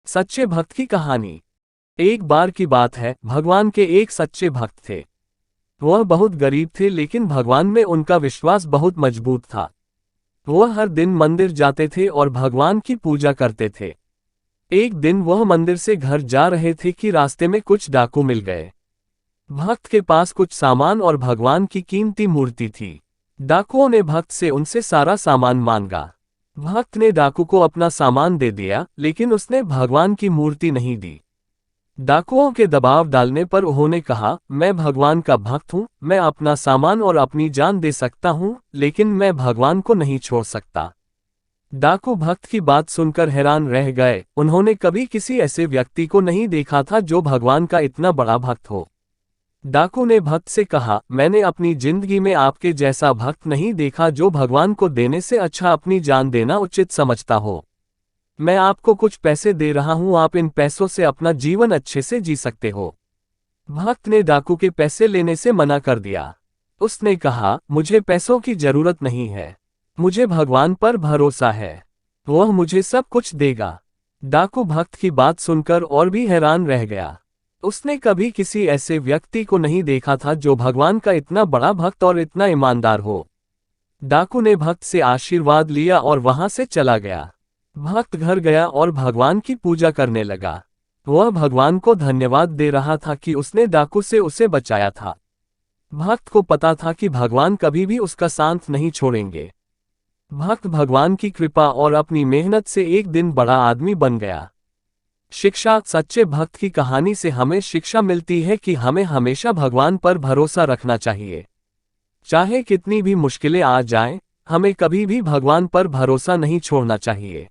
सच्चे भक्त की कहानी। एक बार की बात है, भगवान के एक सच्चे भक्त थे। वह बहुत गरीब थे, लेकिन भगवान में उनका विश्वास बहुत मजबूत था। वह हर दिन मंदिर जाते थे और भगवान की पूजा करते थे। एक दिन वह मंदिर से घर जा रहे थे कि रास्ते में कुछ डाकू मिल गए। भक्त के पास कुछ सामान और भगवान की कीमती मूर्ति थी। डाकुओं ने भक्त से उनसे सारा सामान मांगा। भक्त ने डाकू को अपना सामान दे दिया, लेकिन उसने भगवान की मूर्ति नहीं दी। डाकुओं के दबाव डालने पर उन्होंने कहा, मैं भगवान का भक्त हूँ, मैं अपना सामान और अपनी जान दे सकता हूँ, लेकिन मैं भगवान को नहीं छोड़ सकता। डाकू भक्त की बात सुनकर हैरान रह गए। उन्होंने कभी किसी ऐसे व्यक्ति को नहीं देखा था जो भगवान का इतना बड़ा भक्त हो। डाकू ने भक्त से कहा, मैंने अपनी जिंदगी में आपके जैसा भक्त नहीं देखा जो भगवान को देने से अच्छा अपनी जान देना उचित समझता हो। मैं आपको कुछ पैसे दे रहा हूं, आप इन पैसों से अपना जीवन अच्छे से जी सकते हो। भक्त ने डाकू के पैसे लेने से मना कर दिया। उसने कहा, मुझे पैसों की जरूरत नहीं है, मुझे भगवान पर भरोसा है, वह मुझे सब कुछ देगा। डाकू भक्त की बात सुनकर और भी हैरान रह गया। उसने कभी किसी ऐसे व्यक्ति को नहीं देखा था जो भगवान का इतना बड़ा भक्त और इतना ईमानदार हो। डाकू ने भक्त से आशीर्वाद लिया और वहां से चला गया। भक्त घर गया और भगवान की पूजा करने लगा। वह भगवान को धन्यवाद दे रहा था कि उसने डाकू से उसे बचाया था। भक्त को पता था कि भगवान कभी भी उसका साथ नहीं छोड़ेंगे। भक्त भगवान की कृपा और अपनी मेहनत से एक दिन बड़ा आदमी बन गया। शिक्षा। सच्चे भक्त की कहानी से हमें शिक्षा मिलती है कि हमें हमेशा भगवान पर भरोसा रखना चाहिए। चाहे कितनी भी मुश्किलें आ जाएं, हमें कभी भी भगवान पर भरोसा नहीं छोड़ना चाहिए।